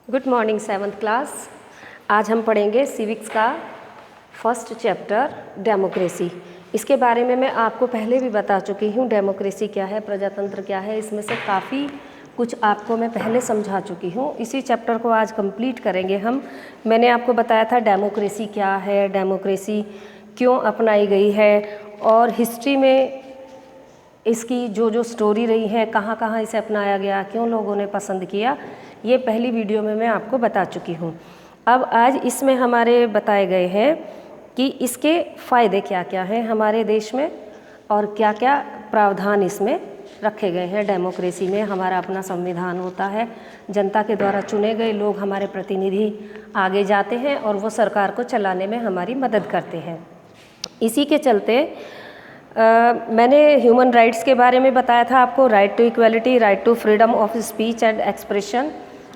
Good morning 7th class. आज हम पढ़ेंगे सिविक्स का फर्स्ट चैप्टर डेमोक्रेसी। इसके बारे में मैं आपको पहले भी बता चुकी हूँ, डेमोक्रेसी क्या है, प्रजातंत्र क्या है। इसमें से काफ़ी कुछ आपको मैं पहले समझा चुकी हूँ। इसी चैप्टर को आज कंप्लीट करेंगे हम। मैंने आपको बताया था डेमोक्रेसी क्या है, डेमोक्रेसी क्यों अपनाई गई है और हिस्ट्री में इसकी जो स्टोरी रही है, कहाँ कहाँ इसे अपनाया गया, क्यों लोगों ने पसंद किया, ये पहली वीडियो में मैं आपको बता चुकी हूँ। अब आज इसमें हमारे बताए गए हैं कि इसके फ़ायदे क्या क्या हैं हमारे देश में और क्या क्या प्रावधान इसमें रखे गए हैं। डेमोक्रेसी में हमारा अपना संविधान होता है, जनता के द्वारा चुने गए लोग हमारे प्रतिनिधि आगे जाते हैं और वो सरकार को चलाने में हमारी मदद करते हैं। इसी के चलते मैंने ह्यूमन राइट्स के बारे में बताया था आपको। Right to equality, right to freedom of speech and expression,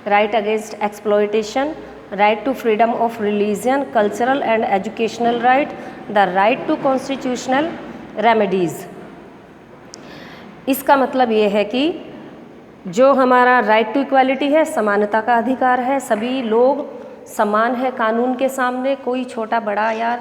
right against exploitation, right to freedom of religion, cultural and educational right, the right to constitutional remedies. इसका मतलब ये है कि जो हमारा राइट टू इक्वलिटी है, समानता का अधिकार है, सभी लोग समान है कानून के सामने, कोई छोटा बड़ा या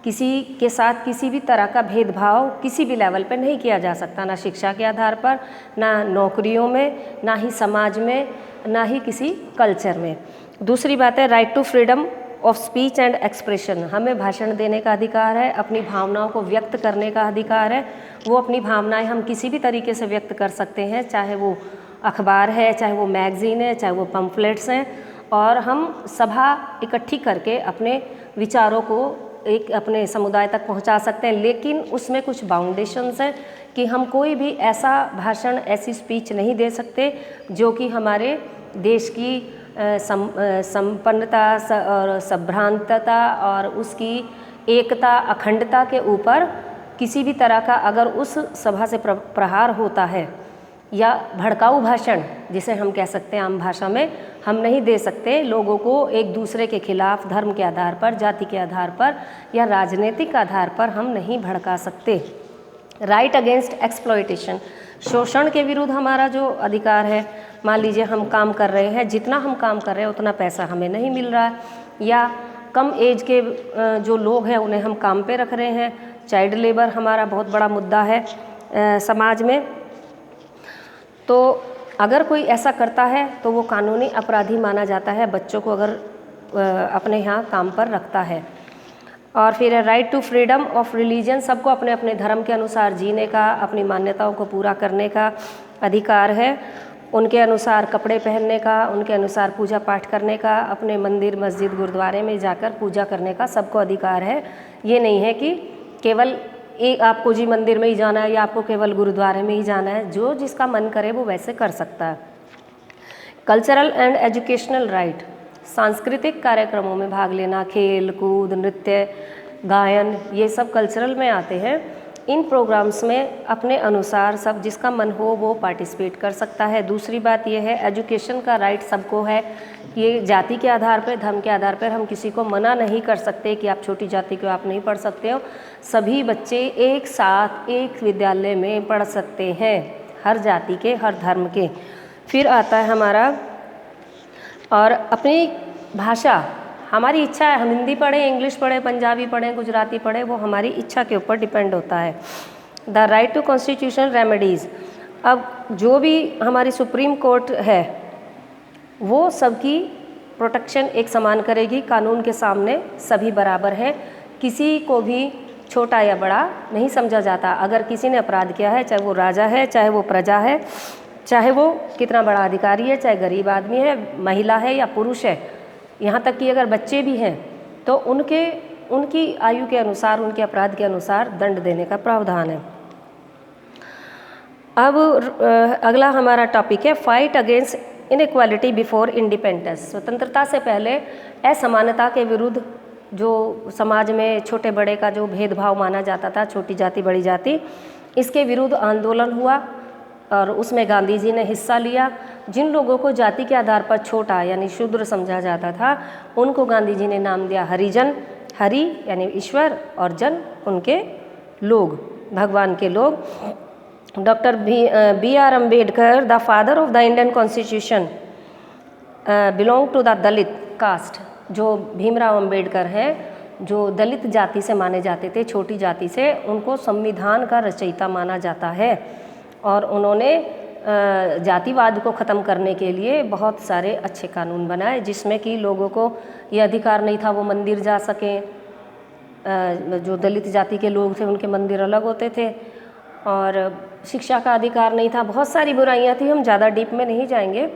किसी के साथ किसी भी तरह का भेदभाव किसी भी लेवल पर नहीं किया जा सकता, ना शिक्षा के आधार पर, ना नौकरियों में, ना ही समाज में, ना ही किसी कल्चर में। दूसरी बात है right to freedom of speech and expression. हमें भाषण देने का अधिकार है, अपनी भावनाओं को व्यक्त करने का अधिकार है। वो अपनी भावनाएं हम किसी भी तरीके से व्यक्त कर सकते हैं, चाहे वो अखबार है, चाहे वो मैगज़ीन है, चाहे वो पम्फलेट्स हैं, और हम सभा इकट्ठी करके अपने विचारों को एक अपने समुदाय तक पहुंचा सकते हैं। लेकिन उसमें कुछ बाउंडेशंस हैं कि हम कोई भी ऐसा भाषण, ऐसी स्पीच नहीं दे सकते जो कि हमारे देश की संपन्नता और संभ्रांतता और उसकी एकता, अखंडता के ऊपर किसी भी तरह का अगर उस सभा से प्रहार होता है या भड़काऊ भाषण, जिसे हम कह सकते हैं आम भाषा में, हम नहीं दे सकते। लोगों को एक दूसरे के खिलाफ धर्म के आधार पर, जाति के आधार पर या राजनीतिक आधार पर हम नहीं भड़का सकते। राइट अगेंस्ट एक्सप्लॉयटेशन, शोषण के विरुद्ध हमारा जो अधिकार है। मान लीजिए हम काम कर रहे हैं, जितना हम काम कर रहे हैं उतना पैसा हमें नहीं मिल रहा है, या कम एज के जो लोग हैं उन्हें हम काम पे रख रहे हैं। चाइल्ड लेबर हमारा बहुत बड़ा मुद्दा है समाज में। तो अगर कोई ऐसा करता है तो वो कानूनी अपराधी माना जाता है, बच्चों को अगर अपने यहाँ काम पर रखता है। और फिर right to freedom of religion, सबको अपने अपने धर्म के अनुसार जीने का, अपनी मान्यताओं को पूरा करने का अधिकार है। उनके अनुसार कपड़े पहनने का, उनके अनुसार पूजा पाठ करने का, अपने मंदिर, मस्जिद, गुरुद्वारे में जाकर पूजा करने का सबको अधिकार है। ये नहीं है कि केवल एक आपको जी मंदिर में ही जाना है या आपको केवल गुरुद्वारे में ही जाना है। जो जिसका मन करे वो वैसे कर सकता है। कल्चरल एंड एजुकेशनल राइट, सांस्कृतिक कार्यक्रमों में भाग लेना, खेल कूद, नृत्य, गायन, ये सब कल्चरल में आते हैं। इन प्रोग्राम्स में अपने अनुसार सब जिसका मन हो वो पार्टिसिपेट कर सकता है। दूसरी बात यह है एजुकेशन का राइट सबको है। ये जाति के आधार पर, धर्म के आधार पर हम किसी को मना नहीं कर सकते कि आप छोटी जाति को आप नहीं पढ़ सकते हो। सभी बच्चे एक साथ एक विद्यालय में पढ़ सकते हैं, हर जाति के, हर धर्म के। फिर आता है हमारा और अपनी भाषा, हमारी इच्छा है, हम हिंदी पढ़ें, इंग्लिश पढ़ें, पंजाबी पढ़ें, गुजराती पढ़ें, वो हमारी इच्छा के ऊपर डिपेंड होता है। The right to constitutional remedies, अब जो भी हमारी सुप्रीम कोर्ट है वो सबकी प्रोटेक्शन एक समान करेगी। कानून के सामने सभी बराबर हैं, किसी को भी छोटा या बड़ा नहीं समझा जाता। अगर किसी ने अपराध किया है, चाहे वो राजा है, चाहे वो प्रजा है, चाहे वो कितना बड़ा अधिकारी है, चाहे गरीब आदमी है, महिला है या पुरुष है, यहाँ तक कि अगर बच्चे भी हैं तो उनकी आयु के अनुसार, उनके अपराध के अनुसार दंड देने का प्रावधान है। अब अगला हमारा टॉपिक है fight against inequality before independence. स्वतंत्रता से पहले असमानता के विरुद्ध, जो समाज में छोटे बड़े का जो भेदभाव माना जाता था, छोटी जाति बड़ी जाति, इसके विरुद्ध आंदोलन हुआ और उसमें गांधी जी ने हिस्सा लिया। जिन लोगों को जाति के आधार पर छोटा यानी शूद्र समझा जाता था, उनको गांधी जी ने नाम दिया हरिजन। हरि यानी ईश्वर और जन उनके लोग, भगवान के लोग। Doctor B R Ambedkar, the father of the Indian constitution, belong to the Dalit caste, जो भीमराव अंबेडकर हैं, जो दलित जाति से माने जाते थे, छोटी जाति से, उनको संविधान का रचयिता माना जाता है। और उन्होंने जातिवाद को ख़त्म करने के लिए बहुत सारे अच्छे कानून बनाए, जिसमें कि लोगों को ये अधिकार नहीं था वो मंदिर जा सकें, जो दलित जाति के लोग थे उनके मंदिर अलग होते थे, और शिक्षा का अधिकार नहीं था, बहुत सारी बुराइयां थी, हम ज़्यादा डीप में नहीं जाएंगे।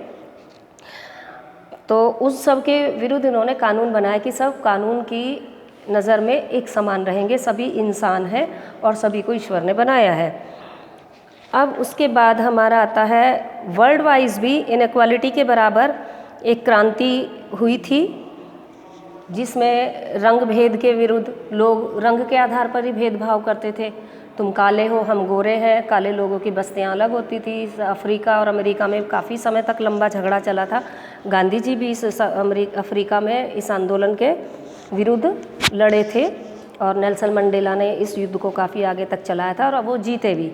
तो उस सब के विरुद्ध इन्होंने कानून बनाया कि सब कानून की नज़र में एक समान रहेंगे, सभी इंसान हैं और सभी को ईश्वर ने बनाया है। अब उसके बाद हमारा आता है वर्ल्ड वाइज भी इनइक्वालिटी के बराबर एक क्रांति हुई थी, जिसमें रंग भेद के विरुद्ध लोग रंग के आधार पर ही भेदभाव करते थे। तुम काले हो, हम गोरे हैं, काले लोगों की बस्तियां अलग होती थी। अफ्रीका और अमेरिका में काफ़ी समय तक लंबा झगड़ा चला था। गांधी जी भी इस अफ्रीका में इस आंदोलन के विरुद्ध लड़े थे और नेल्सन मंडेला ने इस युद्ध को काफ़ी आगे तक चलाया था, और वो जीते भी,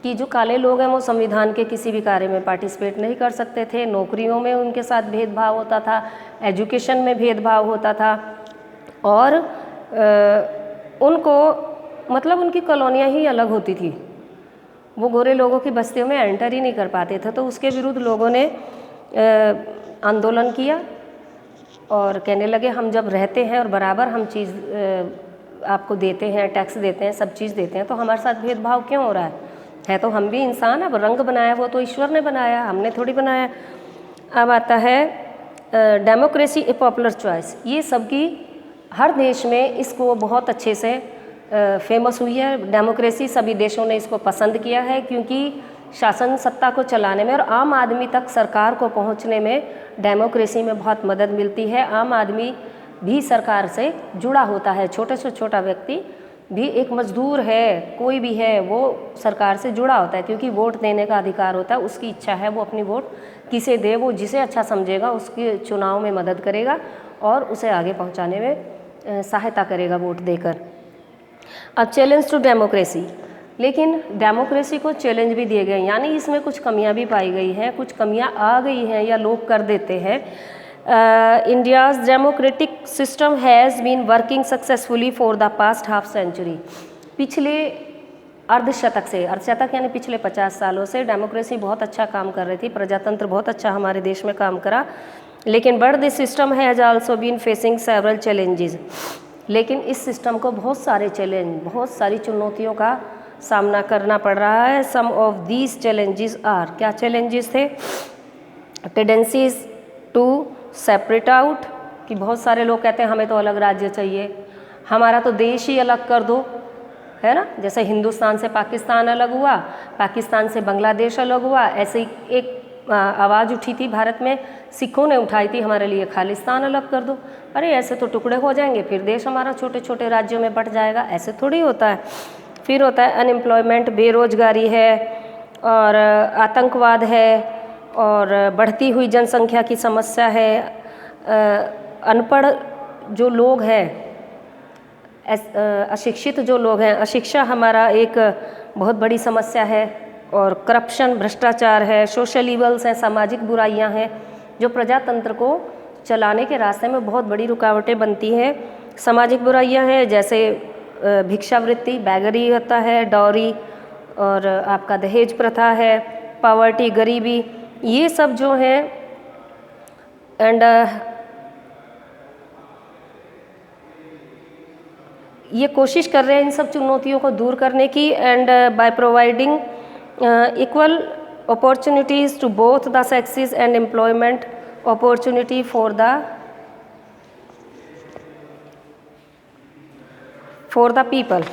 कि जो काले लोग हैं वो संविधान के किसी भी कार्य में पार्टिसिपेट नहीं कर सकते थे। नौकरियों में उनके साथ भेदभाव होता था, एजुकेशन में भेदभाव होता था, और उनको मतलब उनकी कॉलोनियाँ ही अलग होती थी, वो गोरे लोगों की बस्तियों में एंटर ही नहीं कर पाते थे। तो उसके विरुद्ध लोगों ने आंदोलन किया और कहने लगे हम जब रहते हैं और बराबर हम चीज़ आपको देते हैं, टैक्स देते हैं, सब चीज़ देते हैं, तो हमारे साथ भेदभाव क्यों हो रहा है तो हम भी इंसान। अब रंग बनाया वो तो ईश्वर ने बनाया, हमने थोड़ी बनाया। अब आता है डेमोक्रेसी ए पॉपुलर चॉइस। ये सबकी हर देश में इसको बहुत अच्छे से फेमस हुई है। डेमोक्रेसी सभी देशों ने इसको पसंद किया है, क्योंकि शासन सत्ता को चलाने में और आम आदमी तक सरकार को पहुंचने में डेमोक्रेसी में बहुत मदद मिलती है। आम आदमी भी सरकार से जुड़ा होता है, छोटे से छोटा व्यक्ति भी, एक मजदूर है, कोई भी है, वो सरकार से जुड़ा होता है, क्योंकि वोट देने का अधिकार होता है। उसकी इच्छा है वो अपनी वोट किसे दे, वो जिसे अच्छा समझेगा उसके चुनाव में मदद करेगा और उसे आगे पहुंचाने में सहायता करेगा वोट देकर। अब चैलेंज टू डेमोक्रेसी, लेकिन डेमोक्रेसी को चैलेंज भी दिए गए, यानी इसमें कुछ कमियां भी पाई गई हैं, कुछ कमियां आ गई हैं या लोग कर देते हैं। India's democratic system has been working successfully for the past half century. पिछले अर्धशतक से, अर्धशतक यानी पिछले 50 सालों से डेमोक्रेसी बहुत अच्छा काम कर रही थी, प्रजातंत्र बहुत अच्छा हमारे देश में काम करा। लेकिन but this system has also been facing several challenges. लेकिन इस सिस्टम को बहुत सारे चैलेंज, बहुत सारी चुनौतियों का सामना करना पड़ रहा है। सम ऑफ दीज चैलेंजेस आर, क्या चैलेंजेस थे? टेंडेंसीज टू सेपरेट आउट, कि बहुत सारे लोग कहते हैं हमें तो अलग राज्य चाहिए, हमारा तो देश ही अलग कर दो, है ना। जैसे हिंदुस्तान से पाकिस्तान अलग हुआ, पाकिस्तान से बांग्लादेश अलग हुआ, ऐसे ही एक आवाज़ उठी थी भारत में, सिखों ने उठाई थी, हमारे लिए खालिस्तान अलग कर दो। अरे ऐसे तो टुकड़े हो जाएंगे, फिर देश हमारा छोटे छोटे राज्यों में बंट जाएगा, ऐसे थोड़ी होता है। फिर होता है अनएम्प्लॉयमेंट, बेरोजगारी है, और आतंकवाद है, और बढ़ती हुई जनसंख्या की समस्या है, अनपढ़ जो लोग हैं, अशिक्षित जो लोग हैं, अशिक्षा हमारा एक बहुत बड़ी समस्या है, और करप्शन, भ्रष्टाचार है, सोशल इवल्स हैं, सामाजिक बुराइयां हैं, जो प्रजातंत्र को चलाने के रास्ते में बहुत बड़ी रुकावटें बनती हैं। सामाजिक बुराइयां हैं जैसे भिक्षावृत्ति, बैगरी होता है, डॉरी, और आपका दहेज प्रथा है, पॉवर्टी, गरीबी, ये सब जो है। एंड ये कोशिश कर रहे हैं इन सब चुनौतियों को दूर करने की, and by providing equal opportunities to both the sexes and employment opportunity for the people.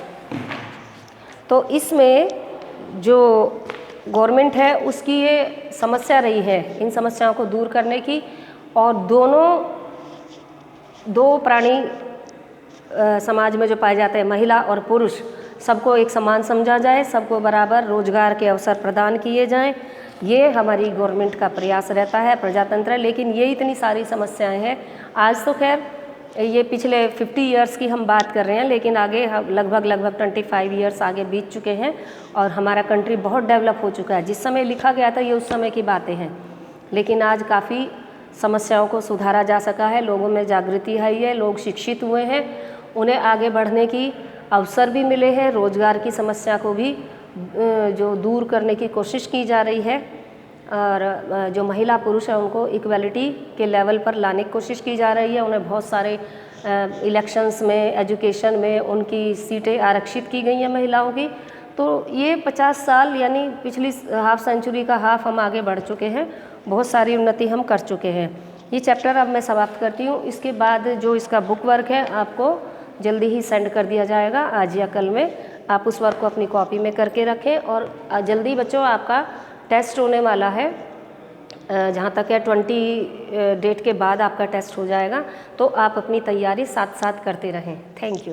तो इसमें जो गवर्नमेंट है उसकी ये समस्या रही है इन समस्याओं को दूर करने की, और दो प्राणी समाज में जो पाए जाते हैं, महिला और पुरुष, सबको एक समान समझा जाए, सबको बराबर रोजगार के अवसर प्रदान किए जाएं। ये हमारी गवर्नमेंट का प्रयास रहता है, प्रजातंत्र। लेकिन ये इतनी सारी समस्याएं हैं। आज तो खैर ये पिछले 50 ईयर्स की हम बात कर रहे हैं, लेकिन आगे लगभग 25 ईयर्स आगे बीत चुके हैं और हमारा कंट्री बहुत डेवलप हो चुका है। जिस समय लिखा गया था ये उस समय की बातें हैं, लेकिन आज काफ़ी समस्याओं को सुधारा जा सका है, लोगों में जागृति आई है, लोग शिक्षित हुए हैं, उन्हें आगे बढ़ने की अवसर भी मिले हैं, रोजगार की समस्या को भी जो दूर करने की कोशिश की जा रही है और जो महिला पुरुष है उनको इक्वलिटी के लेवल पर लाने की कोशिश की जा रही है। उन्हें बहुत सारे इलेक्शंस में, एजुकेशन में उनकी सीटें आरक्षित की गई हैं महिलाओं की। तो ये 50 साल यानी पिछली हाफ सेंचुरी का हाफ हम आगे बढ़ चुके हैं, बहुत सारी उन्नति हम कर चुके हैं। ये चैप्टर अब मैं समाप्त करती हूँ। इसके बाद जो इसका बुक वर्क है आपको जल्दी ही सेंड कर दिया जाएगा, आज या कल में। आप उस वर्क को अपनी कॉपी में करके रखें और जल्दी बच्चों आपका टेस्ट होने वाला है, जहाँ तक है 20 डेट के बाद आपका टेस्ट हो जाएगा। तो आप अपनी तैयारी साथ साथ करते रहें। Thank you.